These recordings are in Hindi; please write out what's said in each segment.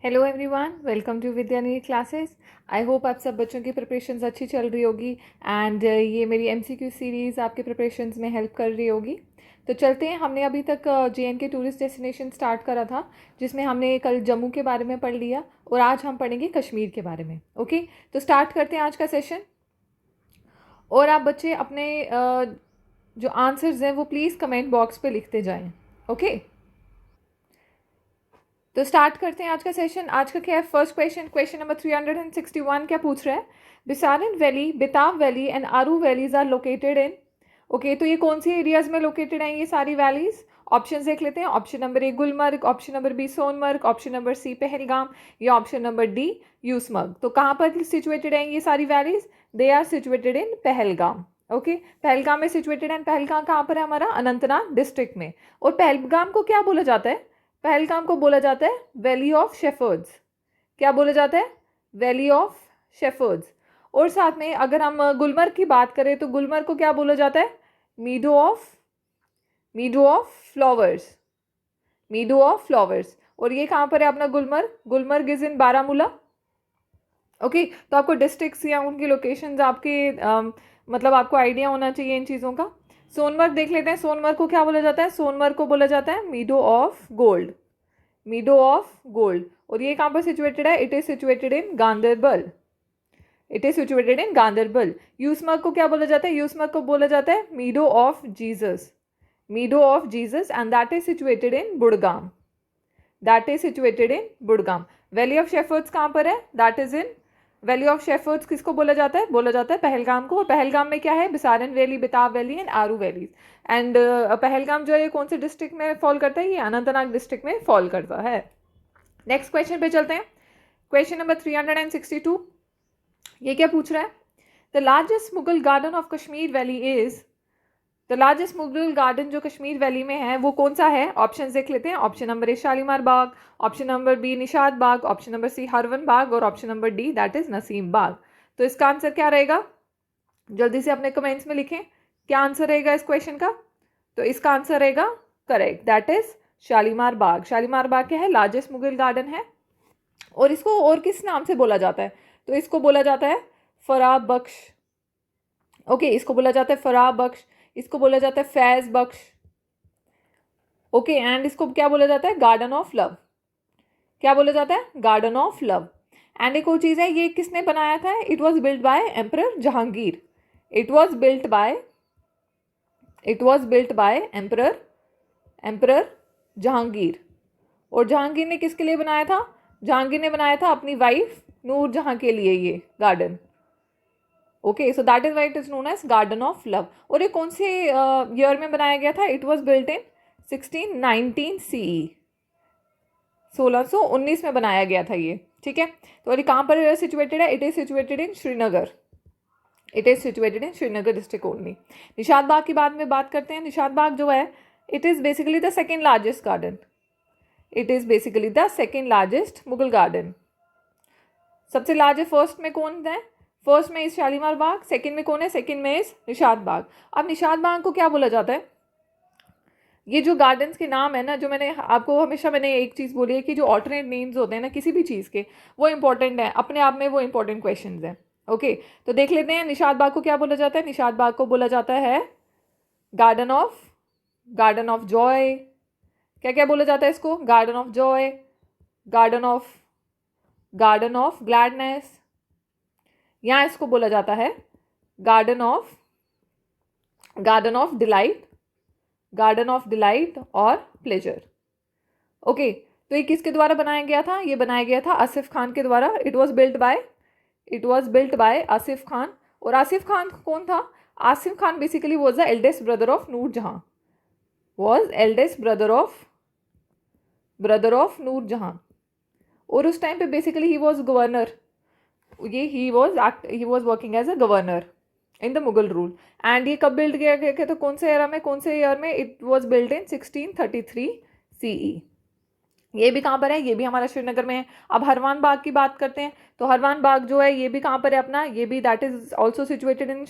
Hello everyone, welcome to Vidyanidhi classes. I hope आप सब बच्चों की प्रिपरेशंस अच्छी चल रही होगी एंड ये मेरी एमसीक्यू सीरीज़ आपके प्रिपरेशंस में हेल्प कर रही होगी। तो चलते हैं। हमने अभी तक JNK टूरिस्ट डेस्टिनेशन स्टार्ट करा था, जिसमें हमने कल जम्मू के बारे में पढ़ लिया और आज हम पढ़ेंगे कश्मीर के बारे में। ओके, तो स्टार्ट करते हैं आज का सेशन। और आप बच्चे अपने जो आंसर्स हैं वो प्लीज़ कमेंट बॉक्स पे लिखते जाएं। ओके, तो स्टार्ट करते हैं आज का सेशन। आज का क्या है? फर्स्ट क्वेश्चन नंबर 361 क्या पूछ रहा है? Baisaran valley, Betaab valley and Aru valleys are located in. Okay, तो ये कौन सी एरियाज में लोकेटेड हैं ये सारी वैलीज? ऑप्शन देख लेते हैं। Option number A Gulmarg, option number B Sonmarg, option number C Pahalgam या ऑप्शन नंबर डी यूसमर्ग। तो कहाँ पर सिचुएटेड हैं ये सारी वैलीज? They are situated in Pahalgam. Okay, Pahalgam में सिचुएटेड है। पहलगाम कहाँ पर है? हमारा अनंतनाग डिस्ट्रिक्ट में। और पहलगाम को क्या बोला जाता है? पहलगाम को बोला जाता है वैली ऑफ शेफर्ड्स। क्या बोला जाता है? Valley of shepherd's. और साथ में अगर हम गुलमर्ग की बात करें तो गुलमर्ग को क्या बोला जाता है? Meadow of flowers. मीडो of flowers. और ये कहाँ पर है अपना Gulmarg? Gulmarg is in Baramulla. Okay, तो आपको डिस्ट्रिक्ट्स या उनकी लोकेशंस आपके मतलब आपको आइडिया होना चाहिए इन चीज़ों का। सोनमर्ग देख लेते हैं। सोनमर्ग को क्या बोला जाता है? सोनमर्ग को बोला जाता है meadow of gold. मीडो of gold. और ये कहाँ पर सिचुएटेड है? It is situated in Ganderbal. It is situated इन गांधरबल। यूसमर्ग को क्या बोला जाता है? यूसमर्ग को बोला जाता है meadow of Jesus. Meadow of Jesus and that is situated in Budgam. That is situated in Budgam. Valley of shepherds कहाँ पर है? That is in valley of shepherds किसको बोला जाता है? बोला जाता है पहलगाम को। और पहलगाम में क्या है? Baisaran valley, Betaab valley and Aru valleys. And Pahalgam जो है कौन से डिस्ट्रिक्ट में फॉल करता है? ये अनंतनाग डिस्ट्रिक्ट में फॉल करता है। नेक्स्ट क्वेश्चन पे चलते हैं। क्वेश्चन नंबर 362 ये क्या पूछ रहा है? The largest Mughal garden of Kashmir valley is. The largest Mughal garden जो कश्मीर वैली में है वो कौन सा है? ऑप्शन देख लेते हैं। Option number A Shalimar Bagh, option number B Nishat Bagh, option number C Harwan Bagh और option number D that is Nasim Bagh. तो इसका आंसर क्या रहेगा? जल्दी से अपने कमेंट्स में लिखें क्या आंसर रहेगा इस क्वेश्चन का। तो इसका आंसर रहेगा करेक्ट, दैट इज शालीमार बाग। शालीमार बाग क्या है? लार्जेस्ट मुगल गार्डन है। और इसको और किस नाम से बोला जाता है? तो इसको बोला जाता है फराह बख्श। ओके, इसको बोला जाता है फराह बख्श, इसको बोला जाता है फैज बख्श। ओके, एंड इसको क्या बोला जाता है? Garden of love. क्या बोला जाता है? Garden of love. एंड एक और चीज़ है, ये किसने बनाया था? It was built bye emperor Jahangir. It was built bye emperor Jahangir. और जहांगीर ने किसके लिए बनाया था? जहांगीर ने बनाया था अपनी वाइफ नूर जहां के लिए ये garden. Okay, so that is why it is known as garden of love. और ये कौन से ईयर में बनाया गया था? It was built in 1619 CE। 1619 में बनाया गया था ये। ठीक है, तो ये कहाँ पर सिचुएटेड है? It is situated in Srinagar. It is situated in Srinagar district only. Nishat Bagh की बात करते हैं। निशाद बाग जो है it is basically the second largest garden. It is basically the second largest Mughal garden. सबसे लार्जेस्ट फर्स्ट में कौन है? फर्स्ट में इस शालीमार बाग, सेकंड में कौन है? सेकंड में इस निशाद बाग। अब निशाद बाग को क्या बोला जाता है? ये जो गार्डन्स के नाम है ना, जो मैंने आपको हमेशा एक चीज़ बोली है कि जो ऑल्टरनेट नेम्स होते हैं ना किसी भी चीज़ के, वो इंपॉर्टेंट है अपने आप में, वो इंपॉर्टेंट क्वेश्चन हैं। ओके, तो देख लेते हैं निशाद बाग को क्या बोला जाता है। निशाद बाग को बोला जाता है गार्डन ऑफ जॉय। क्या क्या बोला जाता है इसको? Garden of Joy, garden of gladness, यहाँ इसको बोला जाता है गार्डन ऑफ डिलाइट और प्लेजर। ओके, तो ये किसके द्वारा बनाया गया था? ये बनाया गया था आसिफ खान के द्वारा। It was built by Asif Khan. और आसिफ खान कौन था? Asif Khan basically was the eldest brother of Noor Jahan. और उस टाइम पे basically he was governor. he was working as a governor in the Mughal rule। and ये कब बिल्ड किया गया? तो कौन से ईयर में? It was build in 1633 CE। ये भी कहाँ पर है? ये भी हमारा श्रीनगर में है। अब हरवान बाग की बात करते हैं। तो हरवान बाग जो है ये भी कहाँ पर है अपना? ये भी that is also situated in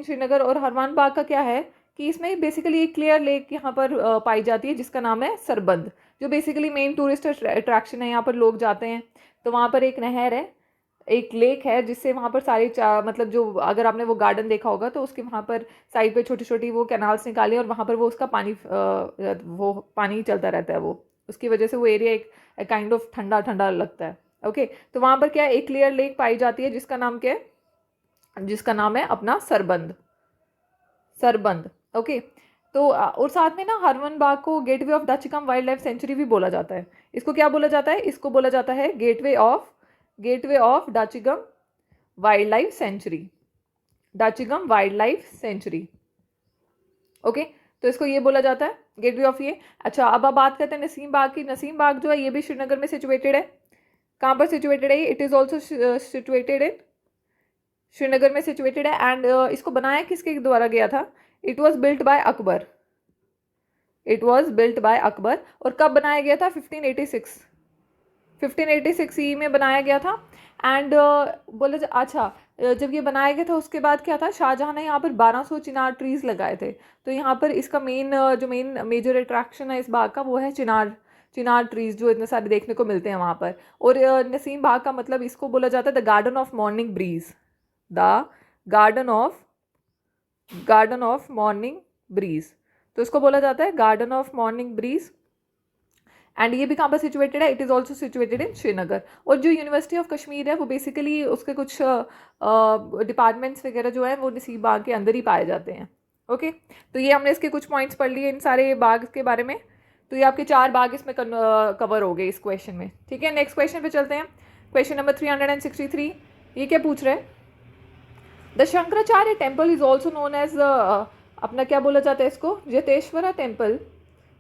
Srinagar. और हरवान बाग का क्या है कि इसमें बेसिकली एक क्लियर लेक यहाँ पर पाई जाती है जिसका नाम है सरबंद, जो बेसिकली मेन टूरिस्ट अट्रैक्शन है, यहाँ पर लोग जाते हैं। तो वहाँ पर एक नहर है, एक लेक है, जिससे वहाँ पर सारी मतलब जो अगर आपने वो गार्डन देखा होगा तो उसके वहाँ पर साइड पे छोटी छोटी वो कैनाल्स निकाली और वहाँ पर वो उसका पानी वो पानी चलता रहता है, वो उसकी वजह से वो एरिया एक काइंड ऑफ ठंडा ठंडा लगता है। ओके, तो वहाँ पर क्या है, एक क्लियर लेक पाई जाती है जिसका नाम क्या है, जिसका नाम है अपना सरबंद, सरबंद। ओके, तो और साथ में ना हरवन बाग को gateway of Dachigam wild life sanctuary भी बोला जाता है। इसको क्या बोला जाता है, इसको बोला जाता है gateway of Dachigam wild life sanctuary, Dachigam wild life sanctuary. Okay, तो इसको ये बोला जाता है गेटवे ऑफ ये। अच्छा, अब आप बात करते हैं नसीम बाग की। नसीम बाग जो है ये भी श्रीनगर में सिचुएटेड है। कहाँ पर सिचुएटेड है, it is also situated in Srinagar में सिचुएटेड है। एंड इसको बनाया किसके द्वारा गया था, it was built bye Akbar, it was built bye Akbar. और कब बनाया गया था, 1586 ई में बनाया गया था। एंड बोले अच्छा, जब ये बनाया गया था उसके बाद क्या था, शाहजहां ने यहाँ पर 1200 चिनार ट्रीज लगाए थे। तो यहाँ पर इसका जो मेन मेजर अट्रैक्शन है इस बाग का वो है चिनार ट्रीज, जो इतने सारे देखने को मिलते हैं वहाँ पर। और नसीम बाग का मतलब इसको बोला जाता है the garden of morning breeze, the garden of morning breeze. तो इसको बोला जाता है garden of morning breeze. And ये भी कहाँ पर सिचुएटेड है, it is also situated in Srinagar. और जो यूनिवर्सिटी ऑफ कश्मीर है वो बेसिकली उसके कुछ डिपार्टमेंट्स वगैरह जो है वो नसीब बाग के अंदर ही पाए जाते हैं। ओके, तो ये हमने इसके कुछ पॉइंट्स पढ़ लिए इन सारे बाग के बारे में। तो ये आपके 4 बाग इसमें कवर हो गए इस क्वेश्चन में। ठीक है, नेक्स्ट क्वेश्चन पे चलते हैं। क्वेश्चन नंबर 363, ये क्या पूछ रहे हैं, the Shankaracharya temple is also known as, अपना क्या बोला जाता है इसको, जैतेश्वरा टेम्पल।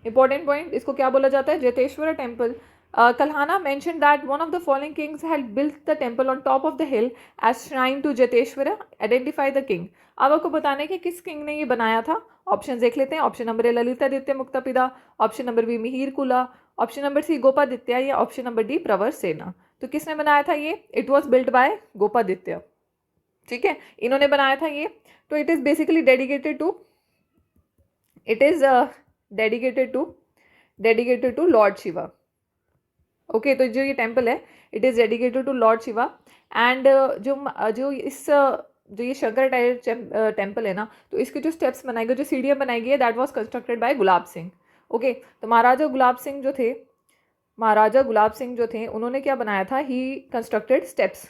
इंपॉर्टेंट पॉइंट, इसको क्या बोला जाता है, Jaiteshwara temple. Kalhana mention that one of the following kings had built the temple on top of the hill as shrine to Jaiteshwara, identify the king. अब आपको बताने कि किस किंग ने ये बनाया था। ऑप्शन देख लेते हैं। Option number A Lalitaditya Muktapida, option number B Mihir Kula, option number सी गोपादित्य, या ऑप्शन नंबर डी प्रवर सेना। तो किसने बनाया था ये, it was built by Gopaditya. ठीक है, इन्होंने बनाया था ये। तो it is basically dedicated to lord Shiva. Okay, तो जो ये टेम्पल है it is dedicated to lord Shiva. And जो ये शंकराचार्य टेम्पल है ना, तो इसके जो स्टेप्स बनाए गए, जो सीढ़ियाँ बनाई गई है, that was constructed by Gulab Singh. Okay, तो महाराजा गुलाब सिंह जो थे उन्होंने क्या बनाया था, ही कंस्ट्रक्टेड स्टेप्स।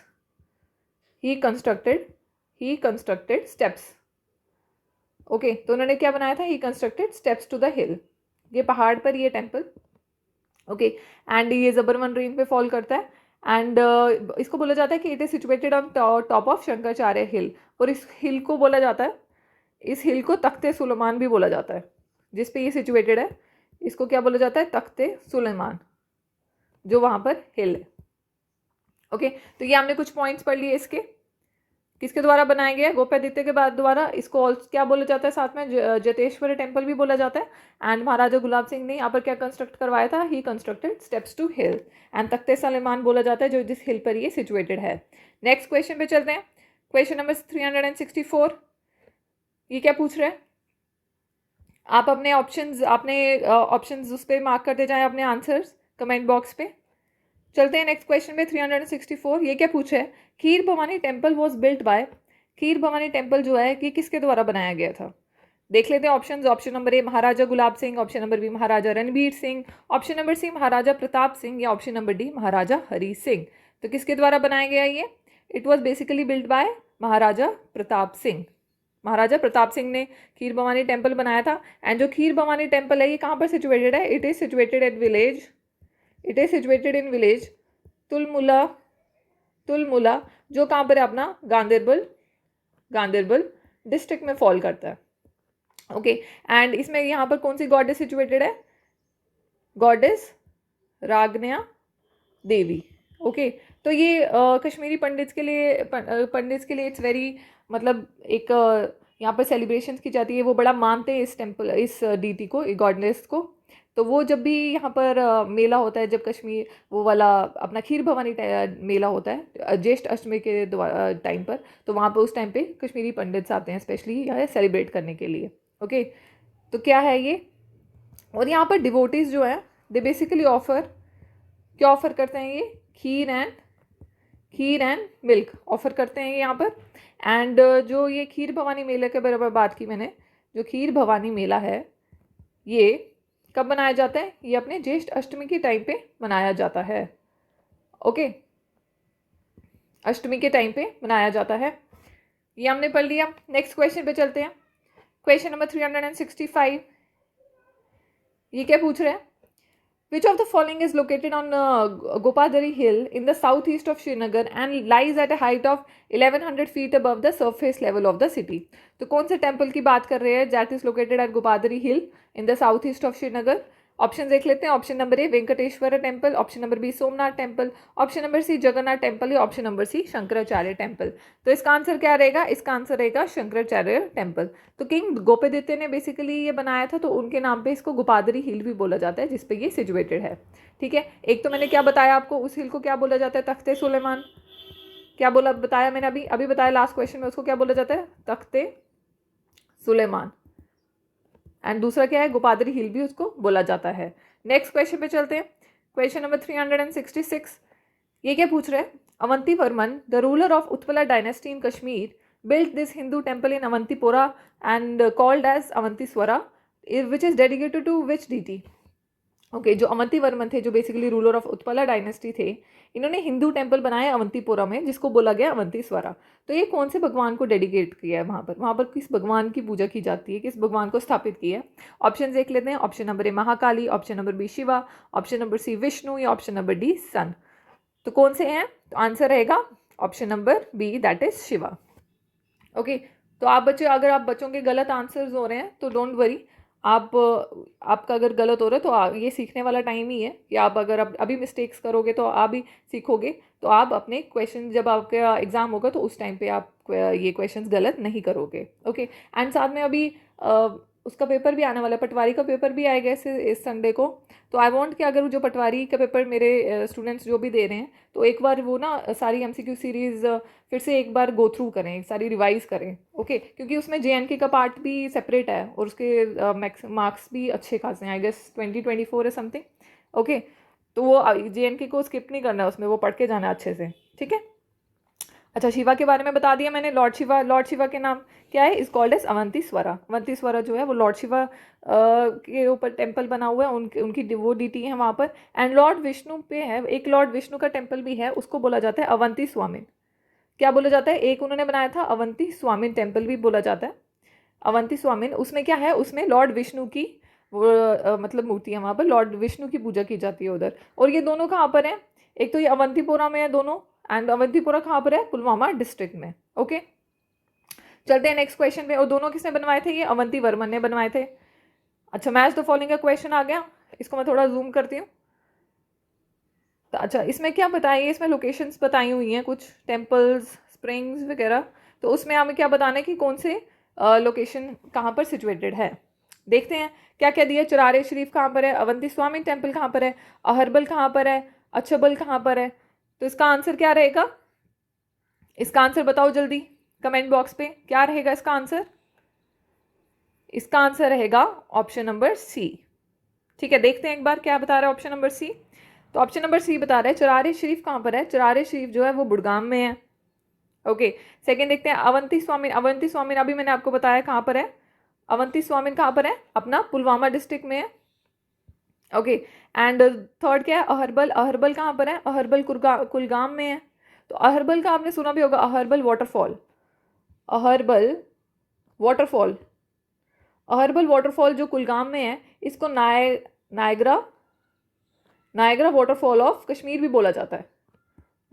ओके, तो उन्होंने क्या बनाया था, he constructed steps to the hill, ये पहाड़ पर ये टेम्पल। ओके, एंड ये जबरवन रेंज पे फॉल करता है। एंड इसको बोला जाता है कि it is situated on top of Shankaracharya hill. और इस हिल को बोला जाता है, इस हिल को तख्ते सुलेमान भी बोला जाता है, जिस पे ये सिचुएटेड है। इसको क्या बोला जाता है, तख्ते सुलेमान, जो वहाँ पर हिल है। ओके, तो ये हमने कुछ पॉइंट्स पढ़ लिए इसके, किसके द्वारा बनाया गया है, गोपादित्य के बाद द्वारा। इसको क्या बोला जाता है साथ में, जैतेश्वर टेम्पल भी बोला जाता है। एंड महाराजा गुलाब सिंह ने यहाँ पर क्या कंस्ट्रक्ट करवाया था, he constructed steps to hill. And Takhte Sulaiman बोला जाता है जो जिस हिल पर ये सिचुएटेड है। नेक्स्ट क्वेश्चन पे चलते हैं। क्वेश्चन नंबर 364, ये क्या पूछ रहे हैं, आप अपने ऑप्शंस उस पर मार्क करते जाएं अपने आंसर्स कमेंट बॉक्स पे। चलते हैं नेक्स्ट क्वेश्चन पे 364, ये क्या पूछा है, Kheer Bhawani temple was built by, Kheer Bhawani temple जो है ये किसके द्वारा बनाया गया था। देख लेते हैं options. Option number A Maharaja Gulab Singh, option number B Maharaja Ranbir Singh, option number C Maharaja Pratap Singh, या option number D Maharaja Hari Singh. तो किसके द्वारा बनाया गया ये, it was basically built by Maharaja Pratap Singh. Maharaja Pratap Singh ने खीर भवानी टेम्पल बनाया था। एंड जो खीर भवानी टेम्पल है ये कहाँ पर सिचुएटेड है, it is situated in village Tulmulla, जो कहाँ पर है अपना गांधरबल डिस्ट्रिक्ट में फॉल करता है। ओके, एंड इसमें यहाँ पर कौन सी गॉडेस सिचुएटेड है, गॉडेस रागन्या देवी। ओके, तो ये कश्मीरी पंडित्स के लिए इट्स वेरी, मतलब एक यहाँ पर सेलिब्रेशंस की जाती है, वो बड़ा मानते हैं इस डीटी को, गॉडनेस को। तो वो जब भी यहाँ पर मेला होता है, जब कश्मीर वो वाला अपना खीर भवानी मेला होता है ज्येष्ठ अष्टमी के टाइम पर, तो वहाँ पर उस टाइम पे कश्मीरी पंडित्स आते हैं स्पेशली यहाँ सेलिब्रेट करने के लिए। ओके, तो क्या है ये, और यहाँ पर डिवोटीज जो है दे बेसिकली ऑफर, क्या ऑफर करते हैं ये, खीर एंड मिल्क ऑफर करते हैं यहाँ पर। एंड जो ये खीर भवानी मेले के बराबर बात की मैंने, जो खीर भवानी मेला है ये कब मनाया जाता है, ये अपने ज्येष्ठ अष्टमी के टाइम पे मनाया जाता है। ओके, अष्टमी के टाइम पे मनाया जाता है, ये हमने पढ़ लिया। नेक्स्ट क्वेश्चन पे चलते हैं, क्वेश्चन नंबर 365। ये क्या पूछ रहे हैं, Which of the following is located on Gopadari Hill in the southeast of Srinagar and lies at a height of 1100 feet above the surface level of the city? तो कौन से टेम्पल की बात कर रहे हैं that is located at Gopadari Hill in the southeast of Srinagar? Option देख लेते हैं। Option number A Venkateshwara temple, option number B Somnath temple, option number C Jagannath temple या option number C Shankaracharya temple. तो इसका आंसर क्या रहेगा, इसका आंसर रहेगा शंकराचार्य टेम्पल। तो किंग गोपीदित्य ने बेसिकली ये बनाया था, तो उनके नाम पे इसको गोपादरी हिल भी बोला जाता है जिसपे ये सिचुएटेड है। ठीक है, एक तो मैंने क्या बताया आपको, उस हिल को क्या बोला जाता है, तख्ते सुलेमान। क्या बोला, बताया मैंने अभी बताया लास्ट क्वेश्चन में, उसको क्या बोला जाता है, तख्ते सुलेमान। एंड दूसरा क्या है, गोपादरी हिल भी उसको बोला जाता है। नेक्स्ट क्वेश्चन पे चलते हैं, क्वेश्चन नंबर 366। ये क्या पूछ रहे हैं, Avanti Varman the ruler of Utpala dynasty in Kashmir built this Hindu temple in Avantipura and called as Avantiswara, which is dedicated to which deity? Okay, जो अवंती वर्मन थे, जो basically ruler of Utpala dynasty थे, इन्होंने हिंदू टेम्पल बनाया अवंतीपुरा में जिसको बोला गया अवंतीस्वरा। तो ये कौन से भगवान को डेडिकेट किया है, वहाँ पर किस भगवान की पूजा की जाती है, किस भगवान को स्थापित किया है? ऑप्शन देख लेते हैं। Option number A Mahakali, option number B Shiva, option number C Vishnu या ऑप्शन नंबर डी सन। तो कौन से हैं, तो आंसर रहेगा option number B, that is Shiva. Okay, तो आप बच्चे, अगर आप बच्चों के गलत आंसर्स हो रहे हैं तो डोंट वरी, आपका अगर गलत हो रहा है तो ये सीखने वाला टाइम ही है कि आप अगर अभी मिस्टेक्स करोगे तो आप भी सीखोगे। तो आप अपने क्वेश्चन, जब आपका एग्ज़ाम होगा तो उस टाइम पे आप ये क्वेश्चंस गलत नहीं करोगे। ओके, एंड साथ में अभी उसका पेपर भी आने वाला है, पटवारी का पेपर भी आएगा इस संडे को। तो आई वांट कि अगर जो पटवारी का पेपर मेरे स्टूडेंट्स जो भी दे रहे हैं, तो एक बार वो ना सारी एमसीक्यू सीरीज़ फिर से एक बार गो थ्रू करें, सारी रिवाइज करें। ओके, क्योंकि उसमें जेएनके का पार्ट भी सेपरेट है और उसके मार्क्स भी अच्छे खासे हैं, आई गेस 2024 है समथिंग। ओके, तो वो जेएनके को स्किप नहीं करना है, उसमें वो पढ़ के जाना है अच्छे से। ठीक है, अच्छा, शिवा के बारे में बता दिया मैंने। लॉर्ड शिवा के नाम क्या है, इज कॉल्ड एज अवंतीस्वरा। अवंतीस्वरा जो है वो लॉर्ड शिवा के ऊपर टेम्पल बना हुआ है, उनकी वो डीटी है वहाँ पर। एंड लॉर्ड विष्णु पे है, एक लॉर्ड विष्णु का टेम्पल भी है, उसको बोला जाता है अवंती स्वामिन। क्या बोला जाता है, एक उन्होंने बनाया था अवंती स्वामिन टेम्पल भी बोला जाता है, अवंती स्वामिन। उसमें क्या है, उसमें लॉर्ड विष्णु की वो मतलब मूर्ति है, वहाँ पर लॉर्ड विष्णु की पूजा की जाती है उधर। और ये दोनों कहाँ पर हैं, एक तो ये अवंतीपुरा में है दोनों, एंड अवंतीपुरा कहाँ पर है, पुलवामा डिस्ट्रिक्ट में। ओके, चलते हैं नेक्स्ट क्वेश्चन पे। और दोनों किसने बनवाए थे, ये अवंती वर्मन ने बनवाए थे। अच्छा, मैच द फॉलोइंग का क्वेश्चन आ गया, इसको मैं थोड़ा जूम करती हूँ। तो अच्छा, इसमें क्या बताइए, इसमें लोकेशंस बताई हुई हैं कुछ टेम्पल्स, स्प्रिंग्स वगैरह। तो उसमें हमें क्या बताना है कि कौन से लोकेशन कहाँ पर सिचुएटेड है। देखते हैं क्या क्या दिया। चरारे शरीफ कहाँ पर है, अवंती स्वामी टेम्पल कहाँ पर है, अहरबल कहाँ पर है, अछबल कहाँ पर है। तो इसका आंसर क्या रहेगा, इसका आंसर बताओ जल्दी कमेंट बॉक्स पे, क्या रहेगा इसका आंसर। इसका आंसर रहेगा ऑप्शन नंबर सी। ठीक है, देखते हैं एक बार क्या बता रहा है ऑप्शन नंबर सी। तो ऑप्शन नंबर सी बता रहा है चरारे शरीफ कहाँ पर है, चरारे शरीफ जो है वो बुड़गाम में है। ओके, सेकंड देखते हैं अवंती स्वामी। अवंती स्वामी अभी मैंने आपको बताया कहाँ पर है, अवंती स्वामी कहाँ पर है, अपना पुलवामा डिस्ट्रिक्ट में है। ओके, एंड थर्ड क्या है, अहरबल। अहरबल कहाँ पर है, अहरबल कुलगाम में है। तो अहरबल का आपने सुना भी होगा, Aharbal waterfall, Aharbal waterfall, Aharbal waterfall जो कुलगाम में है, इसको नायग्रा वाटरफॉल ऑफ कश्मीर भी बोला जाता है,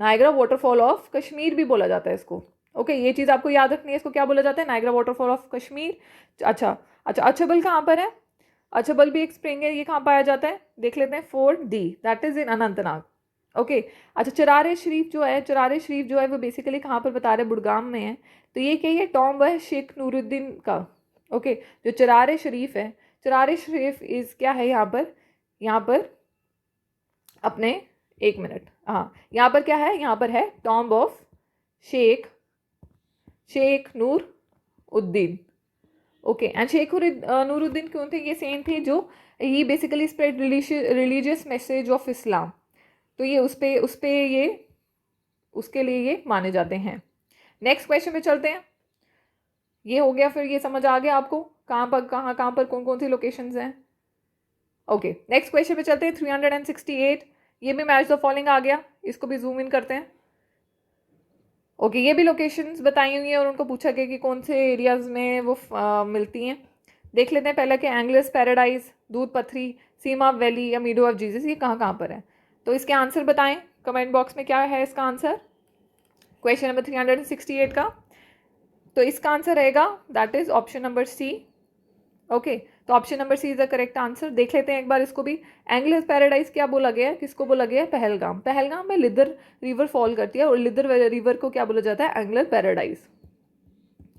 नायग्रा वाटरफॉल ऑफ कश्मीर भी बोला जाता है इसको। ओके, ये चीज़ आपको याद रखनी है, इसको क्या बोला जाता है, नायग्रा वाटरफॉल ऑफ कश्मीर। अच्छा, अछबल कहाँ पर है, अछबल भी एक स्प्रिंग है, ये कहाँ पाया जाता है, देख लेते हैं, 4D, that is in Anantnag. Okay, अच्छा, चरारे शरीफ जो है वो बेसिकली कहाँ पर बता रहे, बुड़गाम में है। तो ये क्या है, टॉम्ब है शेख नूरुद्दीन का। ओके, जो चरारे शरीफ है, चरारे शरीफ इज क्या है यहाँ पर अपने, एक मिनट, हाँ, यहाँ पर क्या है, यहाँ पर है tomb of Sheikh Nooruddin. Okay, and Sheikh Nooruddin कौन थे? ये सेंट थे जो ही basically spread religious message of Islam. तो ये उस पे ये उसके लिए ये माने जाते हैं। नेक्स्ट क्वेश्चन पे चलते हैं। ये हो गया, फिर ये समझ आ गया आपको कहाँ पर कौन कौन सी लोकेशंस हैं। ओके, नेक्स्ट क्वेश्चन पे चलते हैं। 368, ये भी मैच द फॉलोइंग आ गया, इसको भी जूम इन करते हैं। ओके, ये भी लोकेशंस बताई हुई हैं और उनको पूछा गया कि कौन से एरियाज में वो मिलती हैं। देख लेते हैं पहले कि एंग्लिस पैराडाइज, दूध पथरी, सीमा वैली या मीडो ऑफ जीसस, ये कहाँ पर है। तो इसके आंसर बताएं कमेंट बॉक्स में, क्या है इसका आंसर क्वेश्चन नंबर 368 का। तो इसका आंसर रहेगा that is option number C. Okay, तो option number C is the correct answer. देख लेते हैं एक बार इसको भी। एंग्लिस पैराडाइज क्या बोला गया है, किसको बोला गया है? पहलगाम। पहलगाम में लिदर रिवर फॉल करती है और लिदर रिवर को क्या बोला जाता है? Anglers paradise.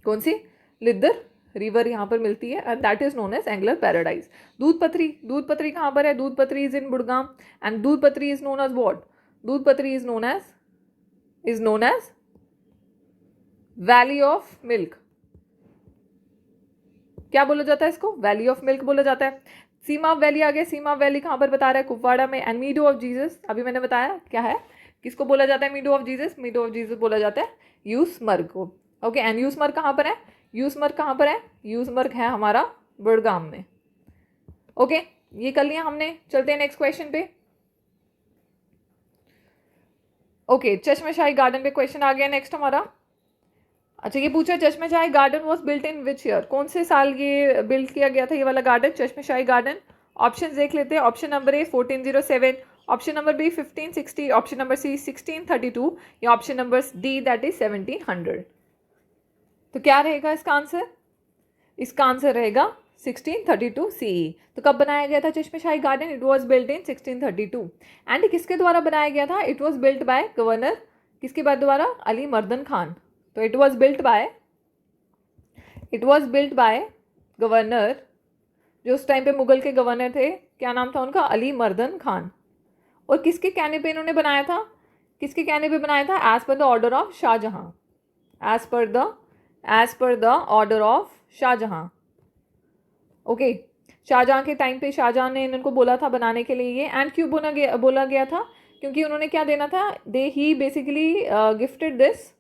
कौन सी? लिदर रिवर यहाँ पर मिलती है and that is known as anglers paradise. Doodhpathri कहाँ पर है? दूध पथरी इज इन बुड़गाम एंड दूध पथरी is known as what? Doodhpathri is known as valley of milk. क्या बोला जाता है इसको? वैली ऑफ मिल्क बोला जाता है। सीमा वैली आ गया। सीमा वैली कहाँ पर बता रहा है? कुपवाड़ा में। एंड मीडो ऑफ जीसस अभी मैंने बताया क्या है, किसको बोला जाता है meadow of Jesus? Meadow of Jesus बोला जाता है यूसमर्ग को। ओके, एंड यूसमर्ग कहाँ पर है? यूसमर्ग कहाँ पर है? यूसमर्ग है हमारा बुड़गाम में। ओके, ये कर लिया हमने। चलते हैं नेक्स्ट क्वेश्चन पे। ओके, चश्मेशाही गार्डन पे क्वेश्चन आ गया नेक्स्ट हमारा। अच्छा, ये पूछा Chashmeshahi garden was built in which year? कौन से साल ये बिल्ड किया गया था ये वाला गार्डन, चश्मेशाही गार्डन? ऑप्शन देख लेते हैं। Option number A 1407, option number B 1560, option number C 1632 या option number D that is 1700। तो क्या रहेगा इसका आंसर? इसका आंसर रहेगा 1632 CE। तो कब बनाया गया था Chashmeshahi garden? It was built in 1632। And किसके द्वारा बनाया गया था? It was built bye governor, किसके बाद द्वारा? अली मर्दन खान। तो it was built bye governor, जो उस टाइम पे मुगल के गवर्नर थे, क्या नाम था उनका? अली मर्दन खान। और किसके कहने पे इन्होंने बनाया था? किसके कहने पे बनाया था? As per the order of Shah Jahan. As per the order of Shah Jahan. Okay, Shah Jahan के टाइम पे शाहजहां ने इनको बोला था बनाने के लिए ये। एंड क्यों बोला गया था? क्योंकि उन्होंने क्या देना था? ही बेसिकली गिफ्टेड दिस।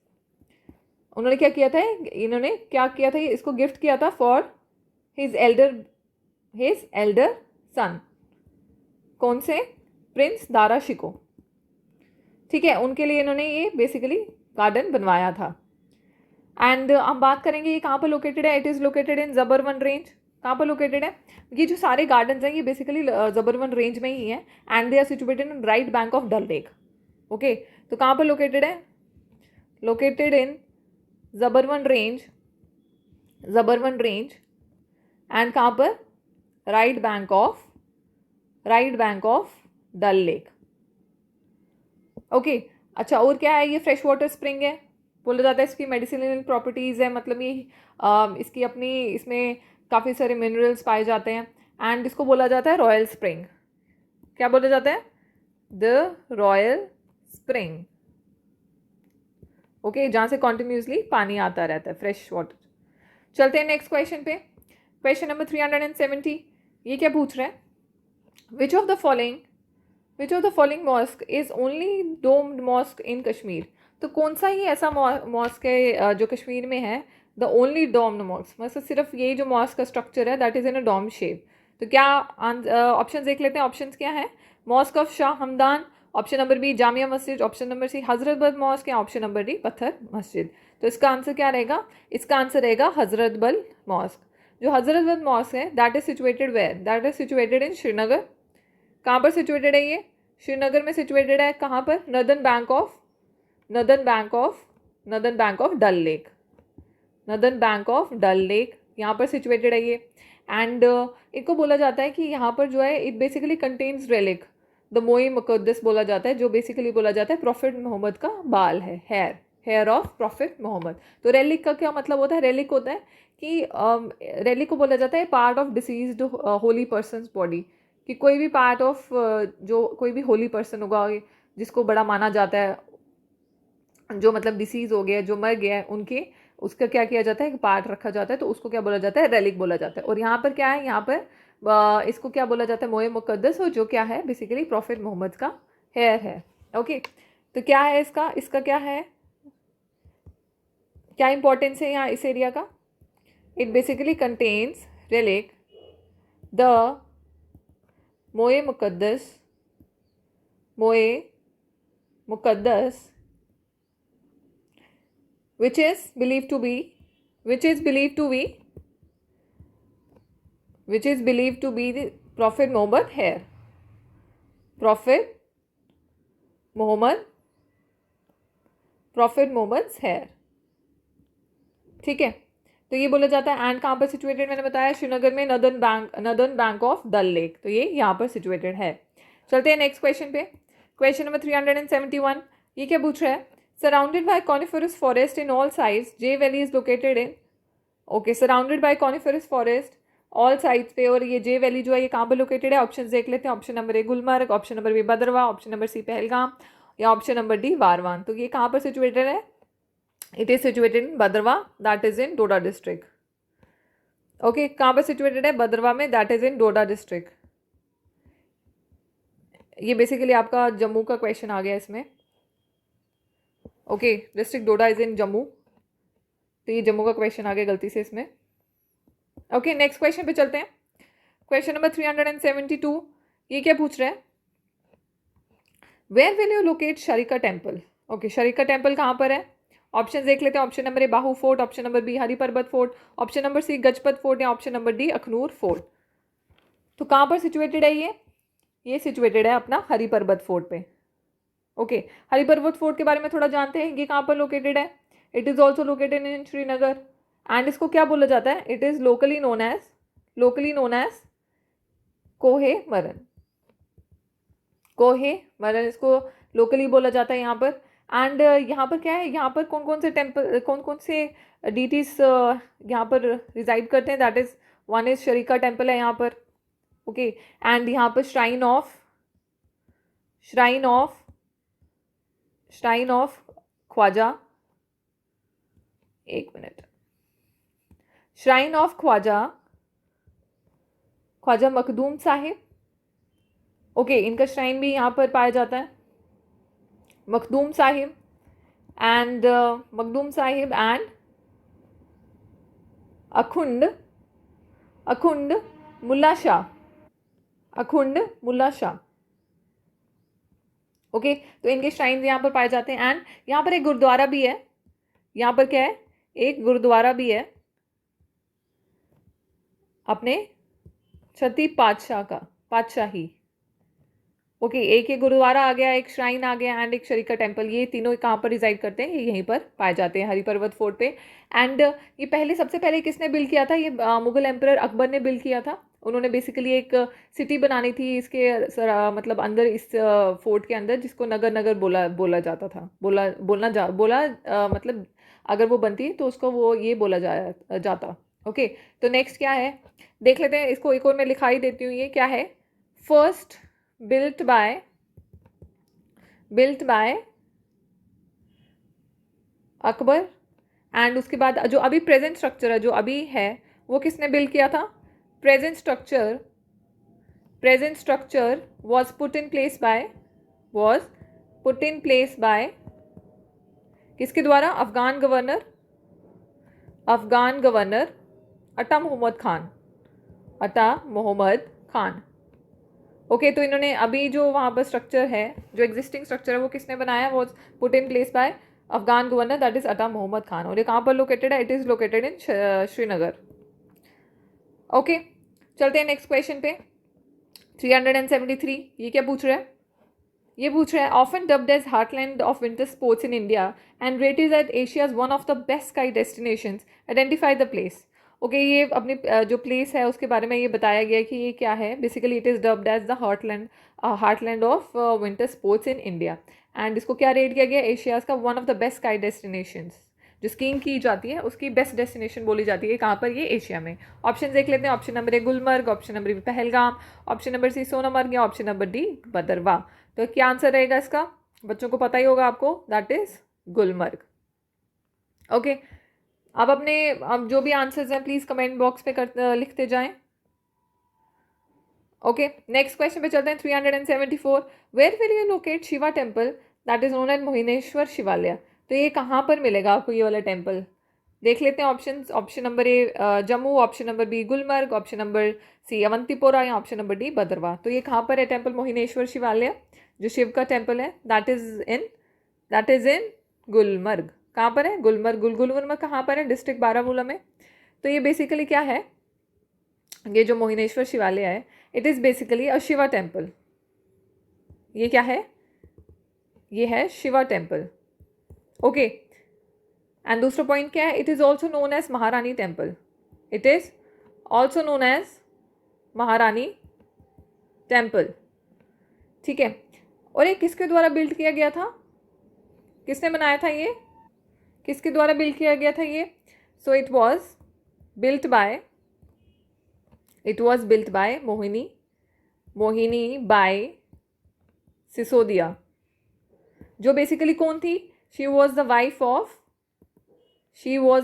उन्होंने क्या किया था? इन्होंने क्या किया था? इसको गिफ्ट किया था फॉर हिज एल्डर सन। कौन से? प्रिंस दारा शिको। ठीक है, उनके लिए इन्होंने ये बेसिकली गार्डन बनवाया था। एंड हम बात करेंगे ये कहाँ पर लोकेटेड है। It is located in Zabarwan range. कहाँ पर लोकेटेड है? ये जो सारे गार्डन्स हैं ये बेसिकली जबरवन रेंज में ही है and they are situated in right bank of Dal lake. Okay, तो कहाँ पर लोकेटेड है? Located in Zabarwan range and कहाँ पर? Right bank of Dal lake. Okay, अच्छा, और क्या है? ये फ्रेश वाटर स्प्रिंग है, बोला जाता है इसकी मेडिसिनल प्रॉपर्टीज़ है, मतलब ये इसकी अपनी इसमें काफ़ी सारे मिनरल्स पाए जाते हैं। एंड इसको बोला जाता है रॉयल स्प्रिंग। क्या बोला जाता है? The royal spring. ओके, जहाँ से कॉन्टिन्यूसली पानी आता रहता है, फ्रेश वाटर। चलते हैं नेक्स्ट क्वेश्चन पे। क्वेश्चन नंबर 370, ये क्या पूछ रहा है? Which of the following mask is only doomed mosque in Kashmir? तो कौन सा ही ऐसा मॉस्क है जो कश्मीर में है द ओनली डोम्ड मॉस्क, मतलब सिर्फ यही जो मॉस्क का स्ट्रक्चर है that is in a dome shape? तो क्या ऑप्शन देख लेते हैं। ऑप्शंस क्या है? Mosque of Shah Hamdan, option number B Jamia Masjid, option number C Hazratbal mosque या option number D Pathar Masjid. तो इसका आंसर क्या रहेगा? इसका आंसर रहेगा हजरतबल मॉस्क। जो हजरतबल मॉस्क है that is situated where? That is situated in Srinagar. कहाँ पर सिचुएटेड है ये? श्रीनगर में सिचुएटेड है। कहाँ पर? Northern bank of Dal lake. Northern bank of Dal lake यहाँ पर सिचुएटेड है ये। एंड इनको बोला जाता है कि यहाँ पर जो है it basically contains relic the मोई मुकद्दस बोला जाता है, जो बेसिकली बोला जाता है प्रॉफिट मोहम्मद का बाल है, हेयर ऑफ प्रॉफिट मोहम्मद। तो रेलिक का क्या मतलब होता है? रेलिक होता है कि रेलिक को बोला जाता है part of deceased Holi person body, कि कोई भी पार्ट ऑफ जो कोई भी होली पर्सन होगा जिसको बड़ा माना जाता है, जो मतलब डिसीज हो गया, जो मर गया है, उसका क्या किया जाता है, एक पार्ट रखा जाता है, तो उसको क्या बोला जाता है, रेलिक बोला जाता है। और यहाँ पर क्या है, यहाँ पर इसको क्या बोला जाता है, मोए मुकद्दस, और जो क्या है बेसिकली प्रॉफिट मोहम्मद का हेयर है। ओके, तो क्या है इसका क्या है, क्या इंपॉर्टेंस है यहाँ इस एरिया का। It basically contains relic the मोए मुकद्दस, मोए मुकद्दस which is believed to be the Prophet Muhammad hair, Prophet Muhammad's hair। ठीक है, तो ये बोला जाता है। एंड कहाँ पर सिचुएटेड, मैंने बताया श्रीनगर में, northern bank of Dal lake, तो ये यहाँ पर सिचुएटेड है। चलते हैं नेक्स्ट क्वेश्चन पे। क्वेश्चन नंबर 371, ये क्या पूछ रहा है, surrounded by coniferous forest in all sides, J Valley is located in, okay, surrounded by coniferous forest all sides पे, और ये J Valley जो है ये कहाँ पर लोकेटेड है, ऑप्शन देख लेते हैं। Option number A Gulmarg, option number B Bhaderwah, option number C Pahalgam, या ऑप्शन नंबर डी वारवान। तो ये कहाँ पर सिचुएटेड है, it is situated in Bhaderwah, that is in Doda district. Okay, कहाँ पर सिचुएटेड है, भदरवा में, that is in Doda district. ये बेसिकली आपका जम्मू का क्वेश्चन आ गया इसमें। Okay, district Doda is in Jammu, तो ये जम्मू का क्वेश्चन आ गया गलती से इसमें। ओके, नेक्स्ट क्वेश्चन पे चलते हैं। क्वेश्चन नंबर 372, ये क्या पूछ रहा है, where will you locate Sharika temple. Okay, Sharika temple कहाँ पर है, ऑप्शन देख लेते हैं। Option number A Bahu fort, option number B Hari Parbat fort, option number C Gajpat fort, या option number D Akhnoor fort. तो कहाँ पर सिचुएटेड है ये सिचुएटेड है अपना हरी पर्वत फोर्ट पे। ओके, हरी पर्वत फोर्ट के बारे में थोड़ा जानते हैं, ये कहाँ पर लोकेटेड है, it is also located in Srinagar. And इसको क्या बोला जाता है, it is locally known as Kohe Maran, इसको लोकली बोला जाता है यहाँ पर। एंड यहाँ पर क्या है, यहाँ पर कौन कौन से टेम्पल, कौन कौन से डीटीज यहाँ पर रिजाइड करते हैं, that is one is Sharika temple है यहाँ पर। ओके, एंड यहाँ पर श्राइन ऑफ ख्वाजा, एक मिनट, shrine of Khwaja Makhdoom Sahib. Okay, इनका श्राइन भी यहाँ पर पाया जाता है, मखदूम साहिब एंड अखुंड मुल्ला शाह। ओके, तो इनके श्राइन यहाँ पर पाए जाते हैं। एंड यहाँ पर एक गुरुद्वारा भी है, यहाँ पर क्या है, एक गुरुद्वारा भी है अपने छठी पातशाही। ओके, एक ये गुरुद्वारा आ गया, एक श्राइन आ गया, एंड एक शरीका टेम्पल, ये तीनों कहाँ पर रिजाइड करते हैं, ये यहीं पर पाए जाते हैं हरी पर्वत फोर्ट पे। एंड ये सबसे पहले किसने बिल्ड किया था, ये मुगल एम्परर अकबर ने बिल्ड किया था। उन्होंने बेसिकली एक सिटी बनानी थी इसके मतलब अंदर, इस फोर्ट के अंदर, जिसको नगर बोला जाता था, मतलब अगर वो बनती तो उसको वो ये बोला जाता। ओके, तो नेक्स्ट क्या है देख लेते हैं, इसको एक और मैं लिखा ही देती हूँ, ये क्या है, first built by Akbar. And उसके बाद जो अभी प्रेजेंट स्ट्रक्चर है, जो अभी है, वो किसने बिल्ड किया था, present structure was put in place by किसके द्वारा, अफगान गवर्नर अता मोहम्मद खान। ओके, तो इन्होंने अभी जो वहाँ पर स्ट्रक्चर है, जो एग्जिस्टिंग स्ट्रक्चर है, वो किसने बनाया, वो put in place by Afghan governor, that is अता मोहम्मद खान। और ये कहाँ पर लोकेटेड है, it is located in Srinagar. Okay, चलते हैं नेक्स्ट क्वेश्चन पे। 373, ये क्या पूछ रहा है, ये पूछ रहा है, often dubbed as heartland of winter sports in India and rated at Asia's one of the best ski destinations, identify the place. Okay, ये अपनी जो प्लेस है उसके बारे में ये बताया गया कि ये क्या है, basically it is dubbed as the heartland of winter sports in India. And इसको क्या रेट किया गया, एशियाज़ का one of the best ski destinations, जो स्कीइंग की जाती है उसकी बेस्ट डेस्टिनेशन बोली जाती है, कहाँ पर, ये एशिया में। ऑप्शन देख लेते हैं। Option number A Gulmarg, option number B Pahalgam, option number C Sonmarg, या ऑप्शन नंबर डी भदरवा। तो क्या आंसर रहेगा इसका, बच्चों को पता ही होगा आपको, दैट इज गुलमर्ग। ओके, आप अपने अब जो भी आंसर्स हैं प्लीज़ कमेंट बॉक्स पे लिखते जाएं। ओके, नेक्स्ट क्वेश्चन पे चलते हैं। 374, where will you locate Shiva temple that is known as Mohineshwar Shivalaya. तो ये कहाँ पर मिलेगा आपको ये वाला टेम्पल? देख लेते हैं option. Option number A Jammu, option number B Gulmarg, option number C Awantipora या ऑप्शन नंबर डी भद्रवाह। तो ये कहाँ पर है टेम्पल मोहिनेश्वर शिवालय जो शिव का टेम्पल है? दैट इज इन गुलमर्ग। कहाँ पर है? गुलमर्ग। गुलमर्ग कहाँ पर है? डिस्ट्रिक्ट बारामूला में। तो ये बेसिकली क्या है, ये जो मोहिनेश्वर शिवालय है, it is basically a Shiva temple. ये क्या है? ये है शिवा टेम्पल। ओके, एंड दूसरा पॉइंट क्या है? It is also known as Maharani temple. It is also known as Maharani temple. ठीक है, और ये किसके द्वारा बिल्ड किया गया था? किसने बनाया था ये? किसके द्वारा बिल्ड किया गया था ये? So it was built by Mohini Bai Sisodia, जो बेसिकली कौन थी? She was the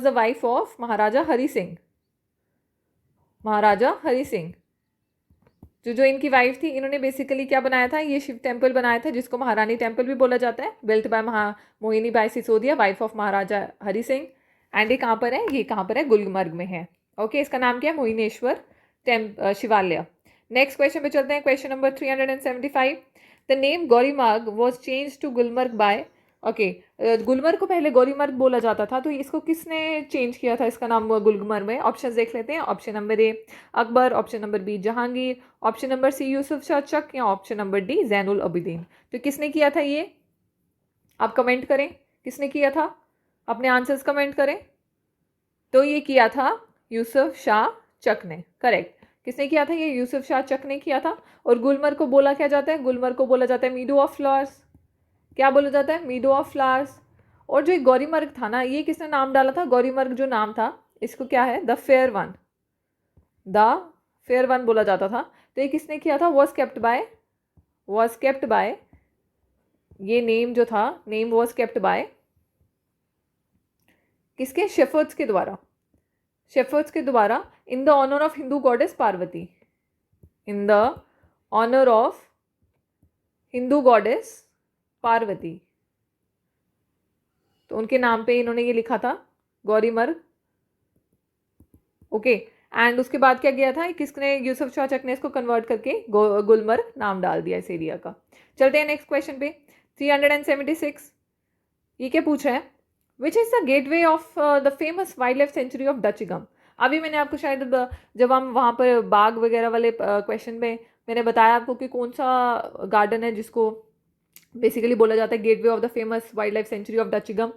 wife of Maharaja Hari Singh. जो इनकी वाइफ थी, इन्होंने बेसिकली क्या बनाया था? ये शिव टेम्पल बनाया था जिसको महारानी टेम्पल भी बोला जाता है, built by Mohini Bai Sisodia, wife of Maharaja Hari Singh. And ये कहाँ पर है? ये कहाँ पर है? गुलमर्ग में है। ओके, इसका नाम क्या है? मोहिनेश्वर शिवालय। नेक्स्ट क्वेश्चन पे चलते हैं। Question number 375, the name Gaurimarg was change to Gulmarg by. Okay, Gulmarg को पहले गौरीमार्ग बोला जाता था, तो इसको किसने चेंज किया था इसका नाम गुलमर्ग में? ऑप्शन देख लेते हैं। Option number A Akbar, option number B Jahangir, option number C Yusuf Shah Chak या option number D Zainul Abidin. तो किसने किया था ये? आप कमेंट करें, किसने किया था? अपने आंसर्स कमेंट करें। तो ये किया था यूसुफ शाह चक ने। करेक्ट। किसने किया था? ये यूसुफ शाह चक ने किया था। और गुलमर्ग को बोला क्या जाता है? गुलमर्ग को बोला जाता है मीडो ऑफ फ्लावर्स। क्या बोला जाता है? Meadow of flowers. और जो गौरीमर्ग था ना, ये किसने नाम डाला था? गौरीमर्ग जो नाम था, इसको क्या है? द फेयर वन बोला जाता था। तो ये किसने किया था? वॉज केप्ट बाय ये नेम जो था, नेम वॉज केप्ट बाय किसके? शेफर्ड्स के द्वारा in the honour of Hindu goddess Parvati. In the honour of Hindu goddess Parvati. तो उनके नाम पे इन्होंने ये लिखा था गौरीमर्ग। ओके, एंड उसके बाद क्या किया था? किसने? यूसुफ शाह चक ने इसको कन्वर्ट करके गुलमर्ग नाम डाल दिया इस एरिया का। चलते हैं नेक्स्ट क्वेश्चन पे। 376, ये क्या पूछ रहा है? Which is the gateway of the famous wild life sanctuary of Dachigam. अभी मैंने आपको शायद जब हम वहाँ पर बाग वगैरह वाले क्वेश्चन में मैंने बताया आपको कि कौन सा गार्डन है जिसको बेसिकली बोला जाता है gateway of the famous wild life sanctuary of Dachigam.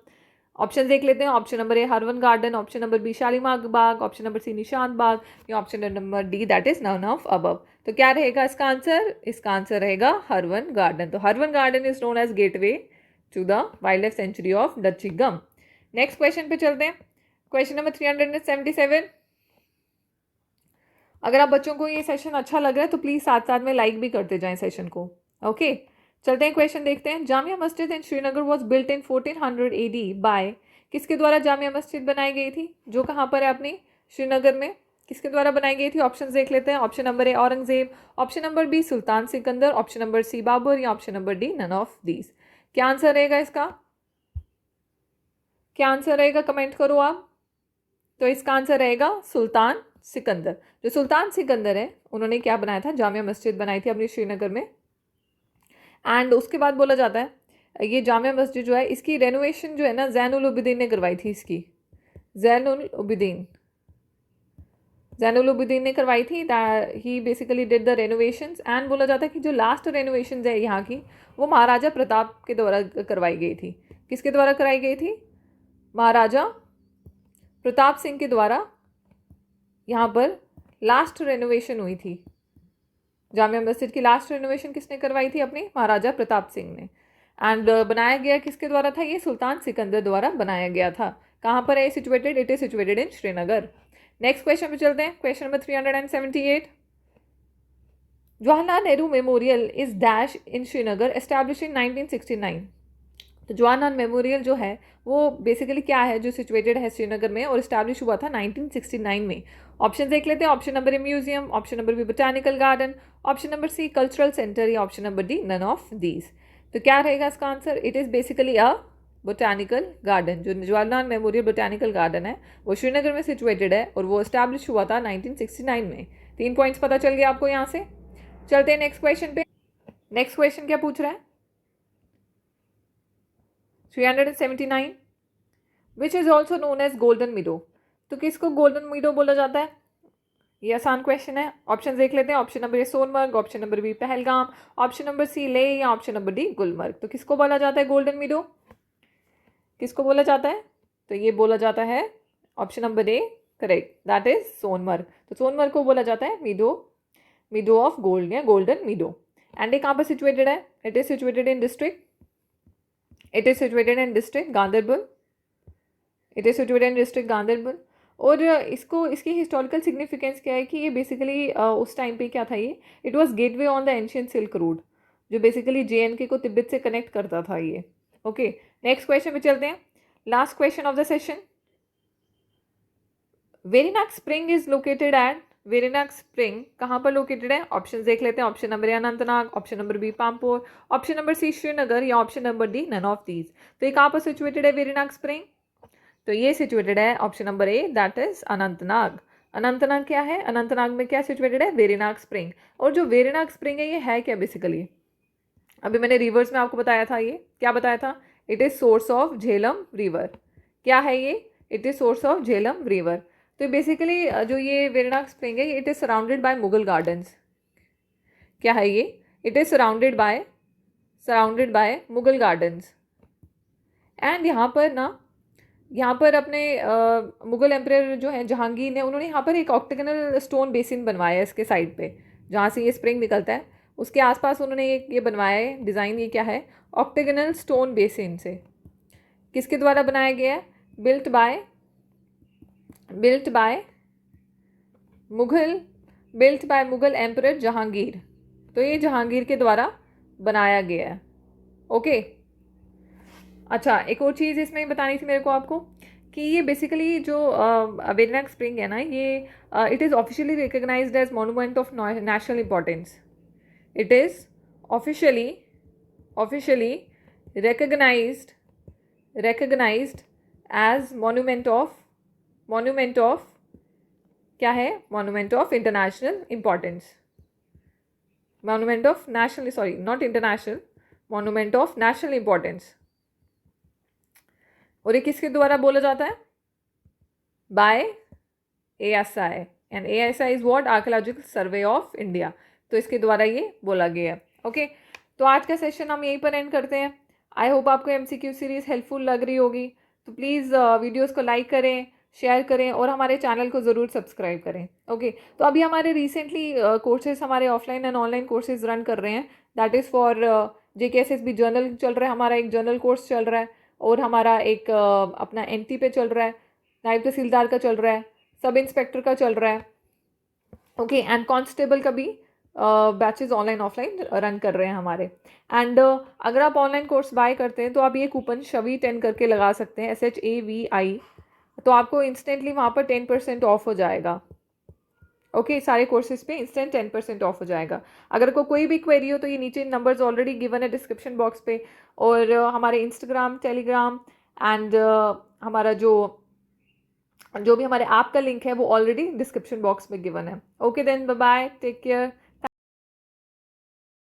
Option देख लेते हैं। Option number A Harwan garden, option number B Shalimar Bagh, option number C Nishat Bagh या option number D that is none of above. तो क्या रहेगा इसका आंसर? इसका आंसर रहेगा हरवन गार्डन। तो Harwan garden is known as gateway to the wild life sanctuary of Dachigam. Next question पे चलते हैं। क्वेश्चन नंबर 377, अगर आप बच्चों को ये सेशन अच्छा लग रहा है तो प्लीज़ साथ साथ में लाइक भी करते जाएं सेशन को। ओके, चलते हैं क्वेश्चन देखते हैं। Jamia Masjid in Srinagar was built in 1400 AD by. किसके द्वारा जामिया मस्जिद बनाई गई थी? जो कहाँ पर है अपनी श्रीनगर में, किसके द्वारा बनाई गई थी? ऑप्शन देख लेते हैं। Option number A Aurangzeb, option number B Sultan Sikandar, option number C Babur या option number D none of these. क्या आंसर रहेगा इसका? क्या आंसर रहेगा? कमेंट करो आप। तो इसका आंसर रहेगा सुल्तान सिकंदर। जो सुल्तान सिकंदर है उन्होंने क्या बनाया था? जामिया मस्जिद बनाई थी अपनी श्रीनगर में। एंड उसके बाद बोला जाता है ये जामिया मस्जिद जो है इसकी रेनोवेशन जो है ना जैनुल उबिदीन ने करवाई थी। इसकी जैनुल उबिदीन ने करवाई थी। ही basically did the renovations. And बोला जाता है कि जो लास्ट रेनोवेशंस है यहाँ की वो महाराजा प्रताप के द्वारा करवाई गई थी। किसके द्वारा कराई गई थी? महाराजा प्रताप सिंह के द्वारा यहाँ पर लास्ट रेनोवेशन हुई थी। जामिया मस्जिद की लास्ट रेनोवेशन किसने करवाई थी? अपनी महाराजा प्रताप सिंह ने। एंड बनाया गया किसके द्वारा था? ये सुल्तान सिकंदर द्वारा बनाया गया था। कहाँ पर है situated? It is situated in Srinagar. Next question पे चलते हैं। Question number 378, Jawaharlal Nehru memorial is dash in Srinagar establish in 1969। तो जवाहरलाल मेमोरियल जो है वो बेसिकली क्या है, जो सिचुएटेड है श्रीनगर में और इस्टेब्लिश हुआ था 1969 में। ऑप्शन देख लेते हैं। Option number A museum, option number B botanical garden, option number C cultural centre या option number D none of these. तो क्या रहेगा इसका answer? It is basically a botanical garden. जो जवाहरलाल मेमोरियल बोटानिकल गार्डन है वो श्रीनगर में सिचुएटेड है और वो इस्टेब्लिश हुआ था 1969 में। 3 पॉइंट्स पता चल गया आपको यहाँ से। चलते हैं नेक्स्ट क्वेश्चन पे। नेक्स्ट क्वेश्चन क्या पूछ रहा है? 379 which is also known as golden meadow. तो किसको गोल्डन मीडो बोला जाता है? ये आसान क्वेश्चन है। ऑप्शन देख लेते हैं। Option number A Sonamarg, option number B Pahalgam, option number C Leh या ऑप्शन नंबर डी गुलमर्ग। तो किसको बोला जाता है गोल्डन मीडो? किसको बोला जाता है? तो ये बोला जाता है option number A correct, that is Sonamarg. तो सोनमर्ग को बोला जाता है मीडो, मीडो ऑफ गोल्ड या गोल्डन मीडो। एंड ये कहाँ पर सिचुएटेड है? It is situated in district, it is situated in district Ganderbal, it is situated in district Ganderbal. और इसको इसकी हिस्टोरिकल सिग्निफिकेंस क्या है कि ये बेसिकली उस टाइम पे क्या था, ये it was gateway on the ancient silk route, जो बेसिकली JNK को तिब्बत से कनेक्ट करता था ये। ओके, नेक्स्ट क्वेश्चन पे चलते हैं। Last question of the session. Verinag spring is located at, Verinag spring कहाँ पर लोकेटेड है? ऑप्शन देख लेते हैं। Option number A Anantnag, option number B Pampore, option number C Srinagar या option number D none of these. तो ये कहाँ पर सिचुएटेड है वेरीनाग स्प्रिंग? तो ये सिचुएटेड है option number A, that is Anantnag. Anantnag क्या है? अनंतनाग में क्या सिचुएटेड है? वेरीनाग स्प्रिंग। और जो वेरीनाग स्प्रिंग है ये है क्या बेसिकली? अभी मैंने रिवर्स में आपको बताया था, ये क्या बताया था? It is source of Jhelum river. क्या है ये? It is source of Jhelum river. तो बेसिकली जो ये वेरीनाग स्प्रिंग है it is surrounded by Mughal gardens. क्या है ये? It is surrounded by Mughal gardens. And यहाँ पर अपने मुगल एम्परर जो है जहांगीर ने, उन्होंने यहाँ पर एक ऑक्टेगनल स्टोन बेसिन बनवाया है इसके साइड पे, जहाँ से ये स्प्रिंग निकलता है उसके आसपास उन्होंने एक ये बनवाया है डिज़ाइन। ये क्या है? ऑक्टेगनल स्टोन बेसिन से। किसके द्वारा बनाया गया है? Built bye Mughal emperor Jahangir. तो ये जहांगीर के द्वारा बनाया गया है। ओके, अच्छा एक और चीज़ इसमें बतानी थी मेरे को आपको कि ये बेसिकली जो वेरीनाग स्प्रिंग है ना, ये it is officially recognized as monument of national importance. It is officially recognized as monument of क्या है? monument of international importance, monument of national, sorry not international, monument of national importance। और ये किसके द्वारा बोला जाता है? By ASI, and ASI is what? Archaeological survey of India. तो इसके द्वारा ये बोला गया। ओके, तो आज का सेशन हम यहीं पर एंड करते हैं। आई होप आपको MCQ सीरीज़ हेल्पफुल लग रही होगी। तो प्लीज़ वीडियोस को लाइक करें, शेयर करें और हमारे चैनल को ज़रूर सब्सक्राइब करें। ओके, तो अभी हमारे रिसेंटली कोर्सेज, हमारे offline and online courses run कर रहे हैं। That is for JKSSB journal चल रहा है, हमारा एक जर्नल कोर्स चल रहा है, और हमारा एक अपना NT पे चल रहा है, नायब तहसीलदार का चल रहा है, सब इंस्पेक्टर का चल रहा है। ओके, एंड कांस्टेबल का भी बैचेस ऑनलाइन ऑफलाइन रन कर रहे हैं हमारे। एंड अगर आप ऑनलाइन कोर्स बाय करते हैं तो आप ये कूपन शवी 10 करके लगा सकते हैं, SHAVI। तो आपको इंस्टेंटली वहाँ पर 10% ऑफ हो जाएगा। ओके, सारे कोर्सेज पे इंस्टेंट 10% ऑफ हो जाएगा। अगर कोई भी क्वेरी हो तो ये नीचे नंबर्स ऑलरेडी गिवन है डिस्क्रिप्शन बॉक्स पे, और हमारे इंस्टाग्राम, टेलीग्राम एंड हमारा जो भी हमारे ऐप का लिंक है वो ऑलरेडी डिस्क्रिप्शन बॉक्स में गिवन है। Okay then, bye bye, take care.